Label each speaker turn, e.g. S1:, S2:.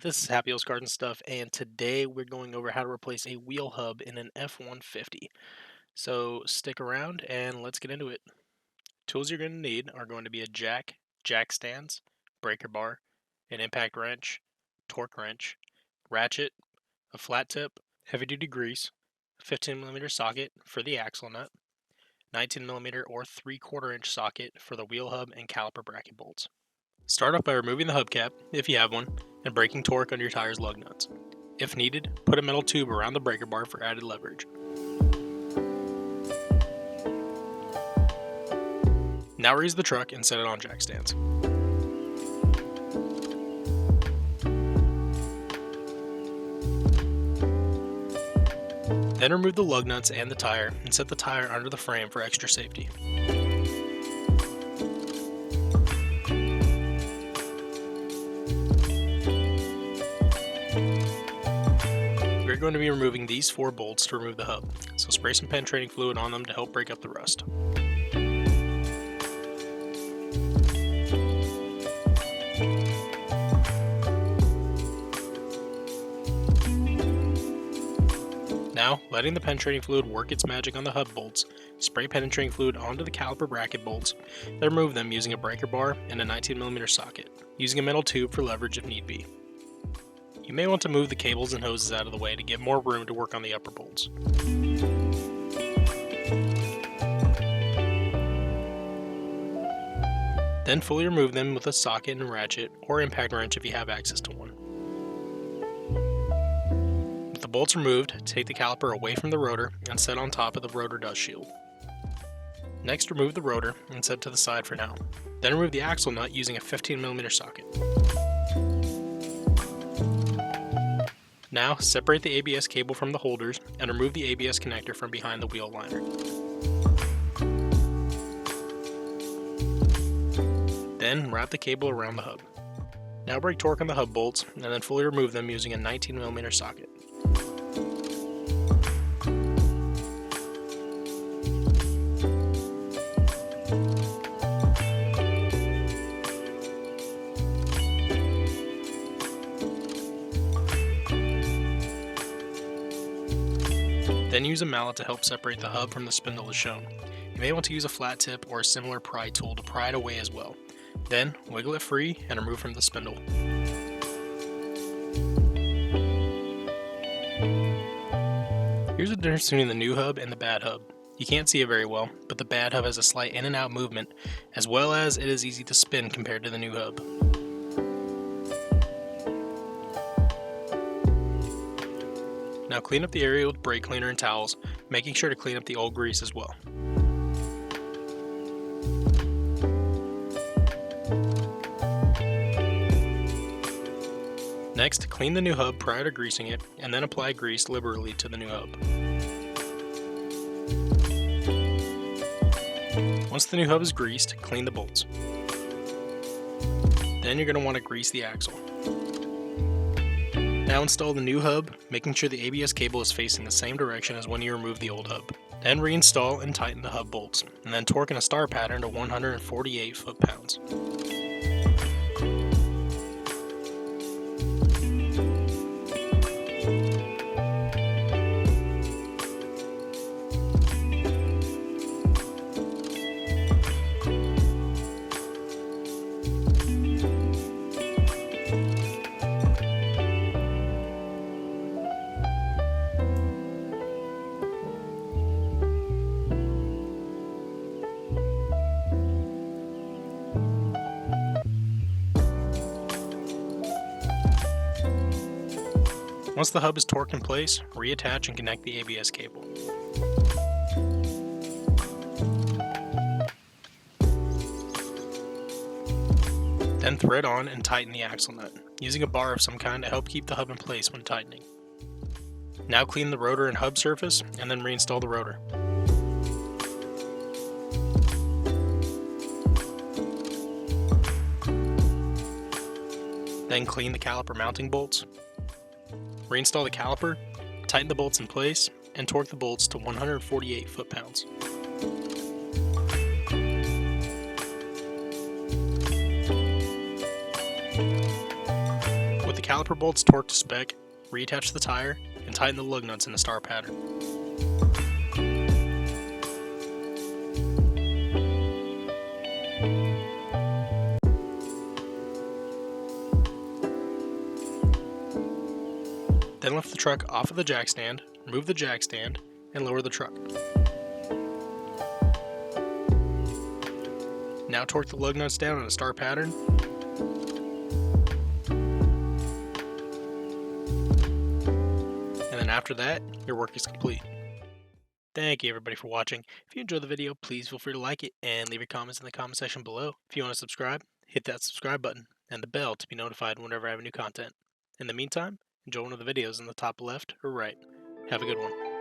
S1: This is Happy House Garden Stuff, and today we're going over how to replace a wheel hub in an F-150. So stick around and let's get into it. Tools you're going to need are going to be a jack stands, breaker bar, an impact wrench, torque wrench, ratchet, a flat tip, heavy duty grease, a 15mm socket for the axle nut, 19mm or 3/4 inch socket for the wheel hub and caliper bracket bolts. Start off by removing the hubcap, if you have one, and breaking torque under your tire's lug nuts. If needed, put a metal tube around the breaker bar for added leverage. Now raise the truck and set it on jack stands. Then remove the lug nuts and the tire and set the tire under the frame for extra safety. We're going to be removing these 4 bolts to remove the hub, so spray some penetrating fluid on them to help break up the rust. Now, letting the penetrating fluid work its magic on the hub bolts, spray penetrating fluid onto the caliper bracket bolts, then remove them using a breaker bar and a 19mm socket, using a metal tube for leverage if need be. You may want to move the cables and hoses out of the way to get more room to work on the upper bolts. Then fully remove them with a socket and ratchet or impact wrench if you have access to one. With the bolts removed, take the caliper away from the rotor and set on top of the rotor dust shield. Next, remove the rotor and set to the side for now. Then remove the axle nut using a 15mm socket. Now, separate the ABS cable from the holders and remove the ABS connector from behind the wheel liner. Then, wrap the cable around the hub. Now break torque on the hub bolts and then fully remove them using a 19mm socket. Then use a mallet to help separate the hub from the spindle as shown. You may want to use a flat tip or a similar pry tool to pry it away as well. Then, wiggle it free and remove from the spindle. Here's the difference between the new hub and the bad hub. You can't see it very well, but the bad hub has a slight in and out movement, as well as it is easy to spin compared to the new hub. Now clean up the area with brake cleaner and towels, making sure to clean up the old grease as well. Next, clean the new hub prior to greasing it, and then apply grease liberally to the new hub. Once the new hub is greased, clean the bolts. Then you're going to want to grease the axle. Now install the new hub, making sure the ABS cable is facing the same direction as when you remove the old hub. Then reinstall and tighten the hub bolts, and then torque in a star pattern to 148 foot-pounds. Once the hub is torqued in place, reattach and connect the ABS cable. Then thread on and tighten the axle nut, using a bar of some kind to help keep the hub in place when tightening. Now clean the rotor and hub surface, and then reinstall the rotor. Then clean the caliper mounting bolts. Reinstall the caliper, tighten the bolts in place, and torque the bolts to 148 foot-pounds. caliper bolts torqued to spec, reattach the tire, and tighten the lug nuts in a star pattern. Then lift the truck off of the jack stand, remove the jack stand, and lower the truck. Now torque the lug nuts down in a star pattern. And then after that, your work is complete. Thank you everybody for watching. If you enjoyed the video, please feel free to like it and leave your comments in the comment section below. If you want to subscribe, hit that subscribe button and the bell to be notified whenever I have new content. In the meantime, enjoy one of the videos in the top left or right. Have a good one.